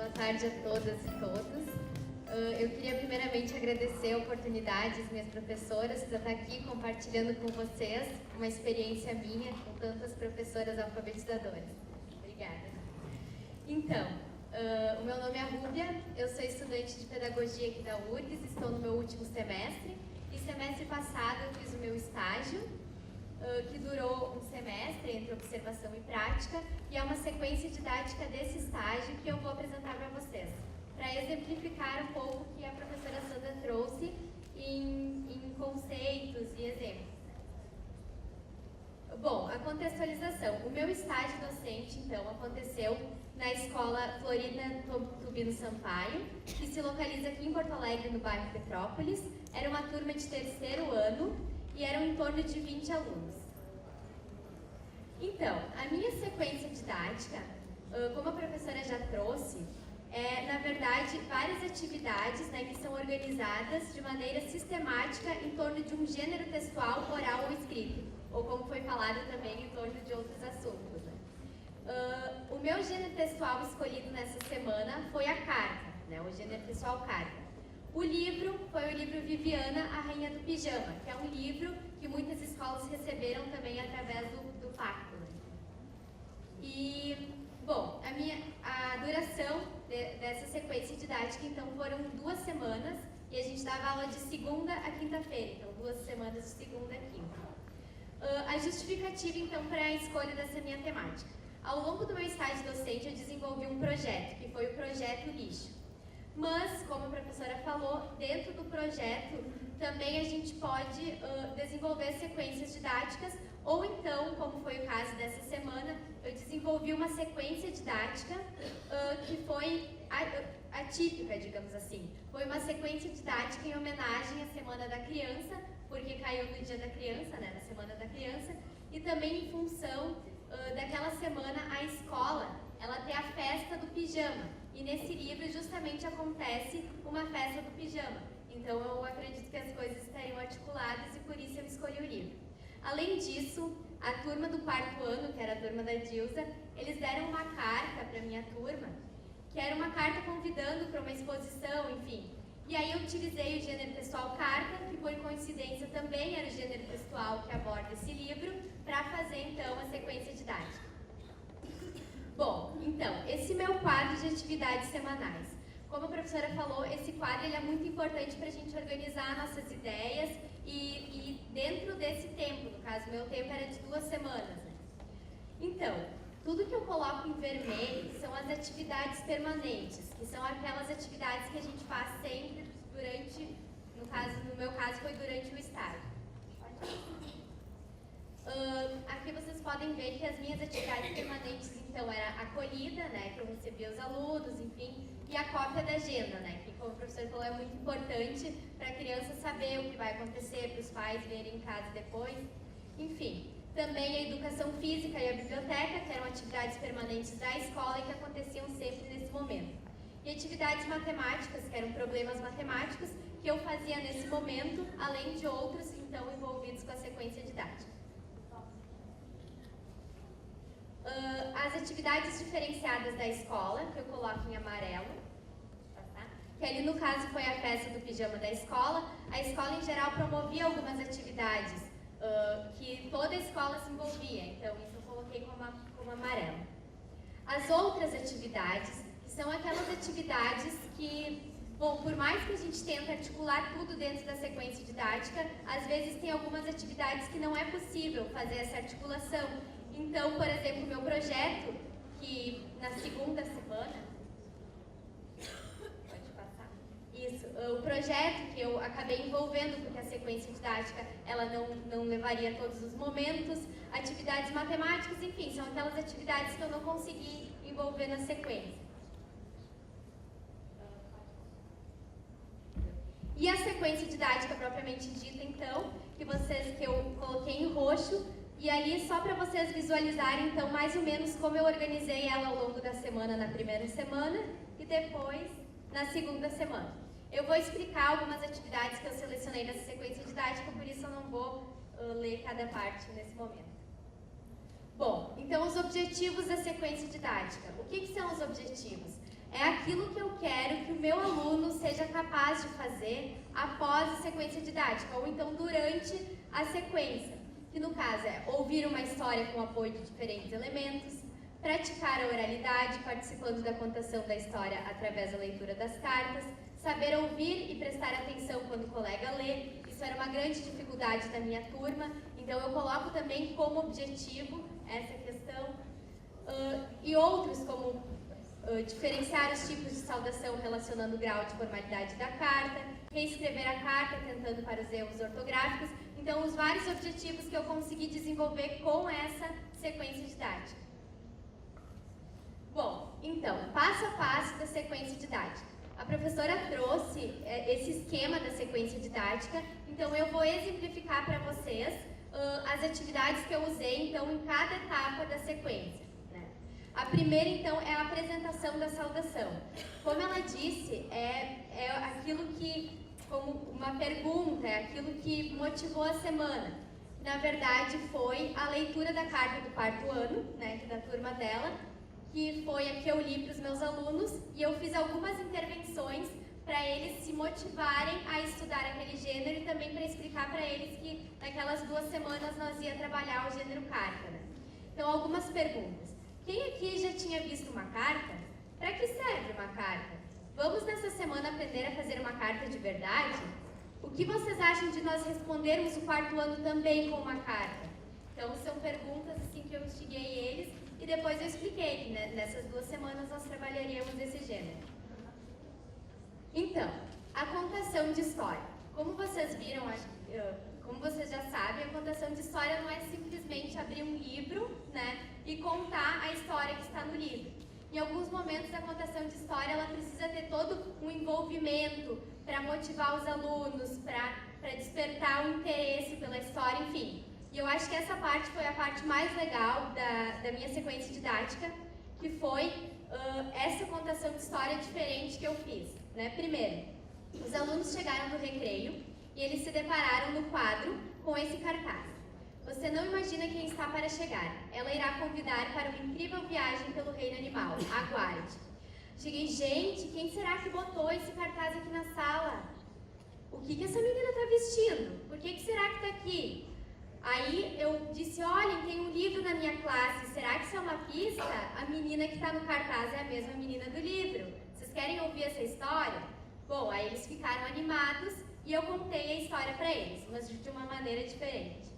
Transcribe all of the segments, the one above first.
Boa tarde a todas e todos. Eu queria primeiramente agradecer a oportunidade às minhas professoras para estar aqui compartilhando com vocês uma experiência minha com tantas professoras alfabetizadoras. Obrigada. Então, o meu nome é Rúbia, eu sou estudante de pedagogia aqui da UFRGS, estou no meu último semestre e semestre passado eu fiz o meu estágio, que durou um semestre entre observação e prática, e é uma sequência didática desse estágio que eu vou apresentar para vocês, para exemplificar um pouco o que a professora Sandra trouxe em conceitos e exemplos. Bom, a contextualização. O meu estágio docente, então, aconteceu na escola Florida Tubino Sampaio, que se localiza aqui em Porto Alegre, no bairro Petrópolis. Era uma turma de terceiro ano e eram em torno de 20 alunos. Então, a minha sequência didática, como a professora já trouxe, na verdade, várias atividades, né, que são organizadas de maneira sistemática em torno de um gênero textual, oral ou escrito, ou como foi falado também, em torno de outros assuntos. Né? O meu gênero textual escolhido nessa semana foi a carta, né, o gênero textual carta. O livro foi o livro Viviana, a Rainha do Pijama, que é um livro que muitas escolas receberam também através do pacto. Né? E, bom, a duração dessa sequência didática, então, foram 2 semanas, e a gente dava aula de segunda a quinta-feira, então 2 semanas de segunda a quinta. A justificativa, então, para a escolha dessa minha temática. Ao longo do meu estágio docente, eu desenvolvi um projeto, que foi o projeto Lixo. Mas, como a professora falou, dentro do projeto também a gente pode desenvolver sequências didáticas, ou então, como foi o caso dessa semana, eu desenvolvi uma sequência didática que foi atípica, digamos assim. Foi uma sequência didática em homenagem à Semana da Criança, porque caiu no Dia da Criança, né, na Semana da Criança, e também em função daquela semana a escola, ela tem a festa do pijama. E nesse livro justamente acontece uma festa do pijama. Então eu acredito que as coisas estariam articuladas e por isso eu escolhi o livro. Além disso, a turma do 4º ano, que era a turma da Dilza, eles deram uma carta para a minha turma, que era uma carta convidando para uma exposição, enfim. E aí eu utilizei o gênero textual carta, que por coincidência também era o gênero textual que aborda esse livro, para fazer então a sequência didática. Bom, então, esse meu quadro de atividades semanais. Como a professora falou, esse quadro ele é muito importante para a gente organizar nossas ideias e dentro desse tempo, no caso, meu tempo era de 2 semanas. Né? Então, tudo que eu coloco em vermelho são as atividades permanentes, que são aquelas atividades que a gente faz sempre durante, no meu caso foi durante o estágio. Aqui vocês podem ver que as minhas atividades permanentes, então, era a acolhida, né, que eu recebia os alunos, enfim, e a cópia da agenda, né, que, como o professor falou, é muito importante para a criança saber o que vai acontecer, para os pais verem em casa depois, enfim. Também a educação física e a biblioteca, que eram atividades permanentes da escola e que aconteciam sempre nesse momento. E atividades matemáticas, que eram problemas matemáticos, que eu fazia nesse momento, além de outros, então, envolvidos com a sequência didática. As atividades diferenciadas da escola, que eu coloco em amarelo, que ali no caso foi a festa do pijama da escola. A escola em geral promovia algumas atividades que toda a escola se envolvia, então isso eu coloquei como amarelo. As outras atividades, que são aquelas atividades que, bom, por mais que a gente tente articular tudo dentro da sequência didática, às vezes tem algumas atividades que não é possível fazer essa articulação. Então, por exemplo, o meu projeto, que na segunda semana... Pode passar. Isso, o projeto que eu acabei envolvendo, porque a sequência didática ela não levaria todos os momentos, atividades matemáticas, enfim, são aquelas atividades que eu não consegui envolver na sequência. E a sequência didática propriamente dita, então, que eu coloquei em roxo, e ali só para vocês visualizarem, então, mais ou menos como eu organizei ela ao longo da semana, na primeira semana, e depois na segunda semana. Eu vou explicar algumas atividades que eu selecionei nessa sequência didática, por isso eu não vou ler cada parte nesse momento. Bom, então os objetivos da sequência didática. O que são os objetivos? é aquilo que eu quero que o meu aluno seja capaz de fazer após a sequência didática, ou então durante a sequência, que no caso é ouvir uma história com apoio de diferentes elementos, praticar a oralidade, participando da contação da história através da leitura das cartas, saber ouvir e prestar atenção quando o colega lê. Isso era uma grande dificuldade da minha turma, então eu coloco também como objetivo essa questão. E outros, como diferenciar os tipos de saudação relacionando o grau de formalidade da carta, reescrever a carta tentando para os erros ortográficos. Então, os vários objetivos que eu consegui desenvolver com essa sequência didática. Bom, então, passo a passo da sequência didática. A professora trouxe esse esquema da sequência didática, então eu vou exemplificar para vocês as atividades que eu usei, então, em cada etapa da sequência. A primeira, então, é a apresentação da saudação. Como ela disse, é aquilo que, como uma pergunta, é aquilo que motivou a semana. Na verdade, foi a leitura da carta do quarto ano, né, da turma dela, que foi a que eu li para os meus alunos, e eu fiz algumas intervenções para eles se motivarem a estudar aquele gênero e também para explicar para eles que naquelas 2 semanas nós ia trabalhar o gênero carta, né? Então, algumas perguntas. Quem aqui já tinha visto uma carta? Para que serve uma carta? Vamos nessa semana aprender a fazer uma carta de verdade? O que vocês acham de nós respondermos o quarto ano também com uma carta? Então, são perguntas assim que eu instiguei eles e depois eu expliquei que nessas 2 semanas nós trabalharíamos desse gênero. Então, a contação de história. Como vocês viram, como vocês já sabem, a contação de história não é simplesmente abrir um livro, né, e contar a história que está no livro. Em alguns momentos, a contação de história ela precisa ter todo um envolvimento para motivar os alunos, para despertar o interesse pela história, enfim. E eu acho que essa parte foi a parte mais legal da minha sequência didática, que foi essa contação de história diferente que eu fiz, né? Primeiro, os alunos chegaram do recreio e eles se depararam no quadro com esse cartaz. Você não imagina quem está para chegar. Ela irá convidar para uma incrível viagem pelo reino animal. Aguarde. Cheguei, gente, quem será que botou esse cartaz aqui na sala? O que essa menina está vestindo? Por que será que está aqui? Aí eu disse, olhem, tem um livro na minha classe. Será que isso é uma pista? A menina que está no cartaz é a mesma menina do livro. Vocês querem ouvir essa história? Bom, aí eles ficaram animados e eu contei a história para eles, mas de uma maneira diferente.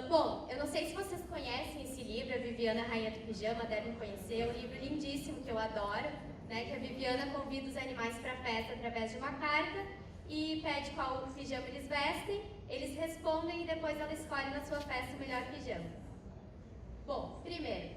Bom, eu não sei se vocês conhecem esse livro, a Viviana, Rainha do Pijama, devem conhecer, é um livro lindíssimo que eu adoro, né, que a Viviana convida os animais para a festa através de uma carta e pede qual pijama eles vestem, eles respondem e depois ela escolhe na sua festa o melhor pijama. Bom, primeiro,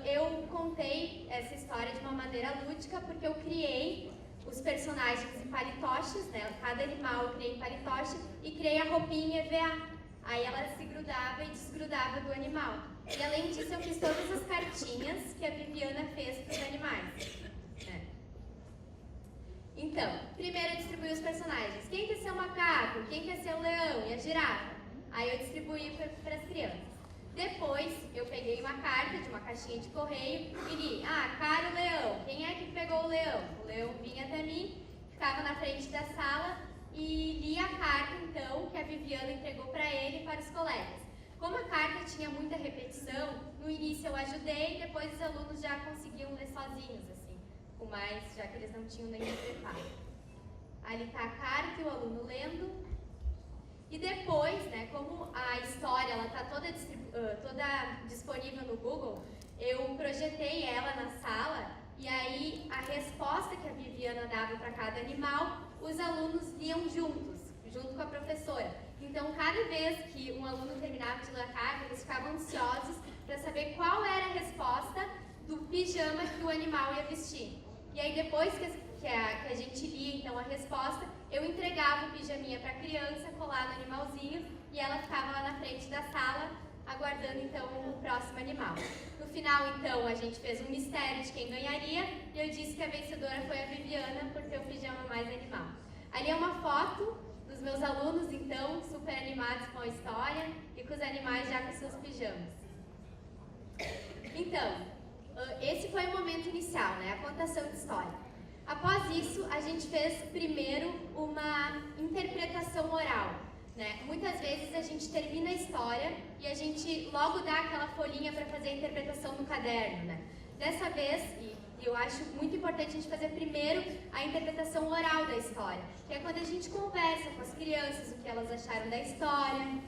eu contei essa história de uma maneira lúdica porque eu criei os personagens em palitoches, né, cada animal eu criei em palitoche e criei a roupinha EVA. Aí ela se grudava e desgrudava do animal. E além disso, eu fiz todas as cartinhas que a Viviana fez para os animais. Né? Então, primeiro eu distribuí os personagens. Quem quer ser o macaco? Quem quer ser o leão e a girafa? Aí eu distribuí para as crianças. Depois, eu peguei uma carta de uma caixinha de correio e li, caro leão, quem é que pegou o leão? O leão vinha até mim, ficava na frente da sala, e li a carta, então, que a Viviana entregou para ele e para os colegas. Como a carta tinha muita repetição, no início eu ajudei, depois os alunos já conseguiam ler sozinhos, assim, com mais, já que eles não tinham nenhum preparo. Ali está a carta e o aluno lendo. E depois, né, como a história ela está toda disponível no Google, eu projetei ela na sala e aí a resposta que a Viviana dava para cada animal, os alunos liam junto com a professora. Então, cada vez que um aluno terminava de ler a carta, eles ficavam ansiosos para saber qual era a resposta do pijama que o animal ia vestir. E aí, depois que a gente lia, então, a resposta, eu entregava o pijaminha para a criança, colar no animalzinho, e ela ficava lá na frente da sala, aguardando, então, o próximo animal. No final, então, a gente fez um mistério de quem ganharia, e eu disse que a vencedora foi a Viviana, por ter o pijama mais animal. Ali é uma foto dos meus alunos, então, super animados com a história, e com os animais já com seus pijamas. Então, Esse foi o momento inicial, né? A contação de história. Após isso, a gente fez primeiro uma interpretação oral, né? Muitas vezes a gente termina a história e a gente logo dá aquela folhinha para fazer a interpretação no caderno, né? Dessa vez, e eu acho muito importante a gente fazer primeiro a interpretação oral da história, que é quando a gente conversa com as crianças o que elas acharam da história,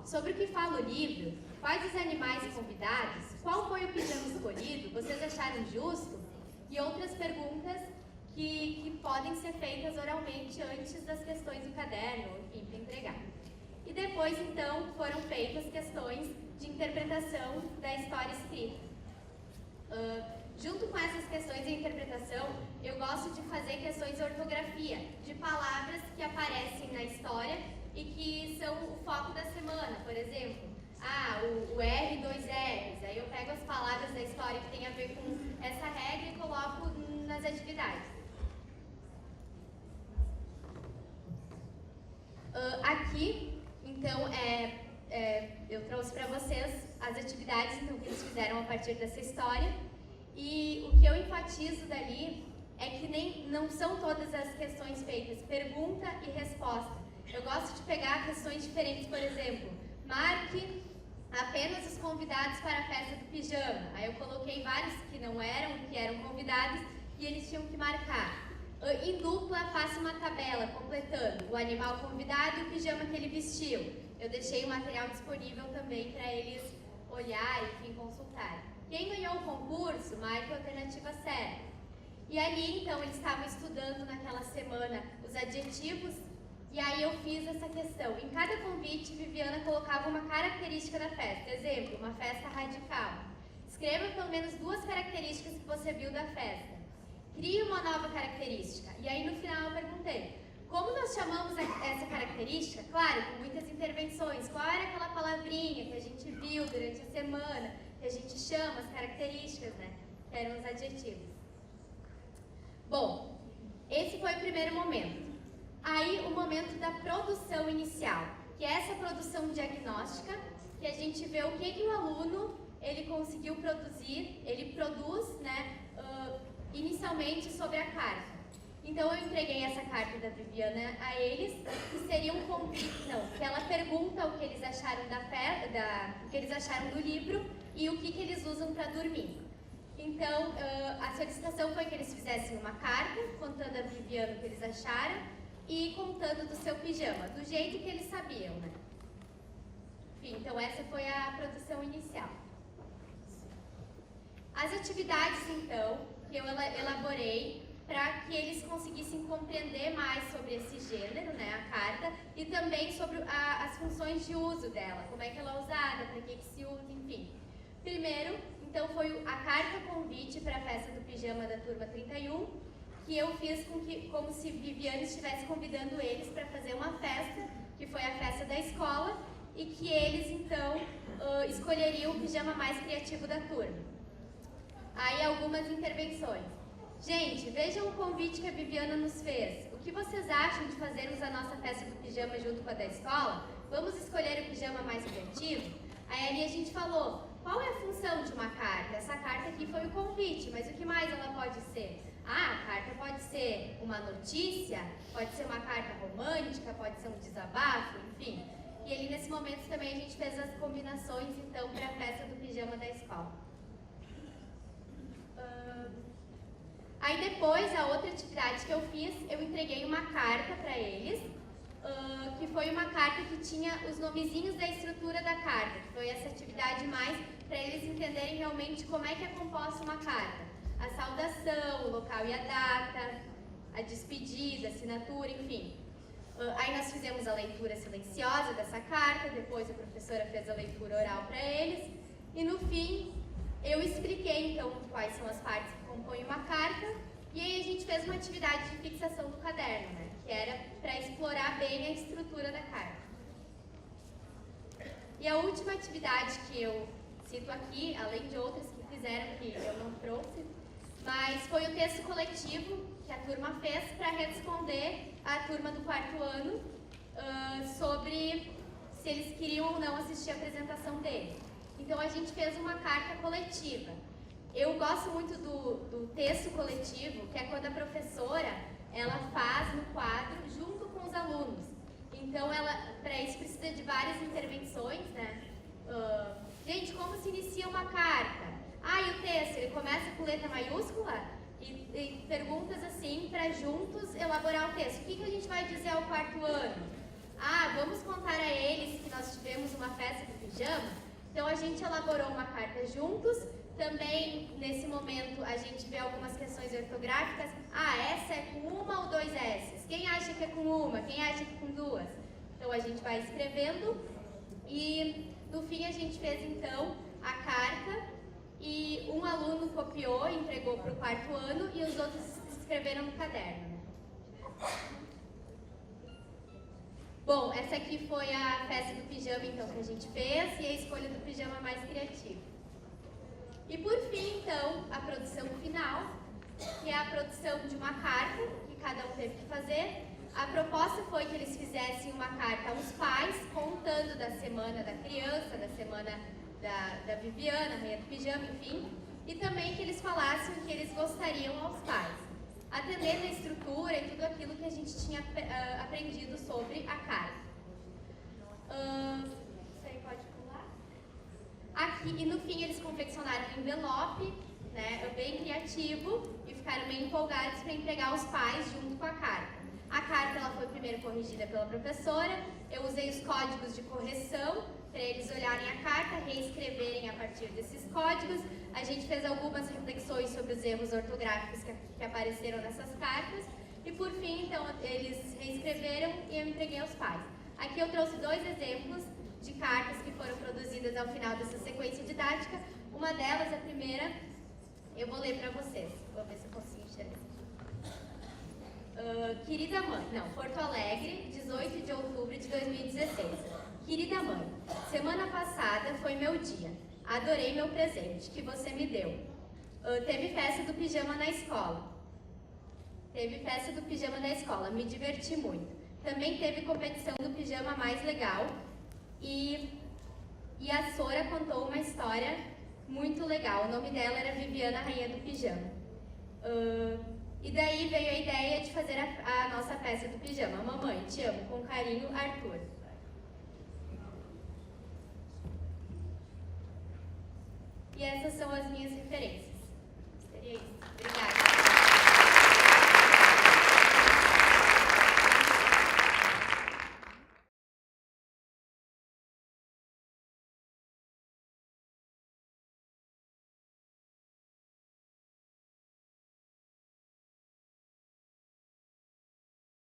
sobre o que fala o livro, quais os animais convidados, qual foi o pijama escolhido, vocês acharam justo? E outras perguntas que podem ser feitas oralmente antes das questões do caderno, enfim, para entregar. E depois, então, foram feitas questões de interpretação da história escrita. Junto com essas questões de interpretação, eu gosto de fazer questões de ortografia, de palavras que aparecem na história e que são o foco da semana. Por exemplo, o R, 2 R's. Aí eu pego as palavras da história que tem a ver com essa regra e coloco nas atividades. Aqui, então, eu trouxe para vocês as atividades então, que eles fizeram a partir dessa história. E o que eu enfatizo dali é que não são todas as questões feitas pergunta e resposta. Eu gosto de pegar questões diferentes, por exemplo, marque apenas os convidados para a festa do pijama. Aí eu coloquei vários que eram convidados e eles tinham que marcar. Em dupla, faça uma tabela completando o animal convidado e o pijama que ele vestiu. Eu deixei o material disponível também para eles olhar e, enfim, consultar. Quem ganhou o concurso, marque a alternativa certa. E ali, então, eles estavam estudando naquela semana os adjetivos e aí eu fiz essa questão. Em cada convite, Viviana colocava uma característica da festa. Exemplo, uma festa radical. Escreva pelo menos 2 características que você viu da festa. Crie uma nova característica. E aí, no final, eu perguntei, como nós chamamos essa característica? Claro, com muitas intervenções. Qual era aquela palavrinha que a gente viu durante a semana, que a gente chama as características, né? Que eram os adjetivos. Bom, esse foi o primeiro momento. Aí, o momento da produção inicial, que é essa produção diagnóstica, que a gente vê o que o aluno ele conseguiu produzir, ele produz, né, inicialmente sobre a carta. Então, eu entreguei essa carta da Viviana a eles, que seria um convite, que ela pergunta o que eles acharam o que eles acharam do livro e o que eles usam para dormir. Então, a solicitação foi que eles fizessem uma carta, contando a Viviana o que eles acharam e contando do seu pijama, do jeito que eles sabiam, né? Enfim, então essa foi a produção inicial. As atividades, então, que eu elaborei para que eles conseguissem compreender mais sobre esse gênero, né, a carta, e também sobre as funções de uso dela, como é que ela é usada, para que se usa, enfim. Primeiro, então, foi a carta convite para a festa do pijama da turma 31, que eu fiz como se Viviana estivesse convidando eles para fazer uma festa, que foi a festa da escola, e que eles, então, escolheriam o pijama mais criativo da turma. Aí, algumas intervenções. Gente, vejam o convite que a Viviana nos fez. O que vocês acham de fazermos a nossa festa do pijama junto com a da escola? Vamos escolher o pijama mais criativo? Aí ali a gente falou, qual é a função de uma carta? Essa carta aqui foi o convite, mas o que mais ela pode ser? A carta pode ser uma notícia, pode ser uma carta romântica, pode ser um desabafo, enfim. E ali nesse momento também a gente fez as combinações, então, para a festa do pijama da escola. Aí depois, a outra atividade que eu fiz, eu entreguei uma carta para eles, que foi uma carta que tinha os nomezinhos da estrutura da carta, que foi essa atividade mais para eles entenderem realmente como é que é composta uma carta. A saudação, o local e a data, a despedida, a assinatura, enfim. Aí nós fizemos a leitura silenciosa dessa carta, depois a professora fez a leitura oral para eles, e no fim eu expliquei então quais são as partes que compõem uma carta, e aí a gente fez uma atividade de fixação do caderno, né, que era para explorar bem a estrutura da carta. E a última atividade que eu cito aqui, além de outras que fizeram que eu não trouxe, mas foi o texto coletivo que a turma fez para responder à turma do 4º ano sobre se eles queriam ou não assistir a apresentação dele. Então a gente fez uma carta coletiva. Eu gosto muito do texto coletivo, que é quando a professora ela faz no quadro junto com os alunos. Então, para isso precisa de várias intervenções, né? Gente, como se inicia uma carta? E o texto, ele começa com letra maiúscula e perguntas assim para juntos elaborar o texto. O que a gente vai dizer ao quarto ano? Vamos contar a eles que nós tivemos uma festa de pijama? Então, a gente elaborou uma carta juntos. Também, nesse momento, a gente vê algumas questões ortográficas. Essa é com uma ou dois S's? Quem acha que é com uma? Quem acha que é com duas? Então, a gente vai escrevendo e, no fim, a gente fez, então, a carta e um aluno copiou e entregou para o quarto ano e os outros escreveram no caderno. Bom, essa aqui foi a festa do pijama, então, que a gente fez e a escolha do pijama mais criativo. E por fim, então, a produção final, que é a produção de uma carta, que cada um teve que fazer. A proposta foi que eles fizessem uma carta aos pais, contando da semana da criança, da semana da Viviana, Rainha do Pijama, enfim. E também que eles falassem o que eles gostariam aos pais, atendendo a estrutura e tudo aquilo que a gente tinha aprendido sobre a carta. Isso aí pode pular. Aqui, e no fim eles confeccionaram um envelope, né, bem criativo, e ficaram bem empolgados para entregar aos pais junto com a carta. A carta ela foi primeiro corrigida pela professora, eu usei os códigos de correção para eles olharem a carta, reescreverem a partir desses códigos. A gente fez algumas reflexões sobre os erros ortográficos que apareceram nessas cartas e por fim, então, eles reescreveram e eu entreguei aos pais. Aqui eu trouxe 2 exemplos de cartas que foram produzidas ao final dessa sequência didática. Uma delas, a primeira, eu vou ler para vocês. Vou ver se eu consigo enxergar. Querida mãe, Porto Alegre, 18 de outubro de 2016. Querida mãe, semana passada foi meu dia. Adorei meu presente que você me deu. Teve festa do pijama na escola. Me diverti muito. Também teve competição do pijama mais legal. E a Sora contou uma história muito legal. O nome dela era Viviana, Rainha do Pijama. E daí veio a ideia de fazer a nossa festa do pijama. Mamãe, te amo. Com carinho, Arthur. E essas são as minhas referências.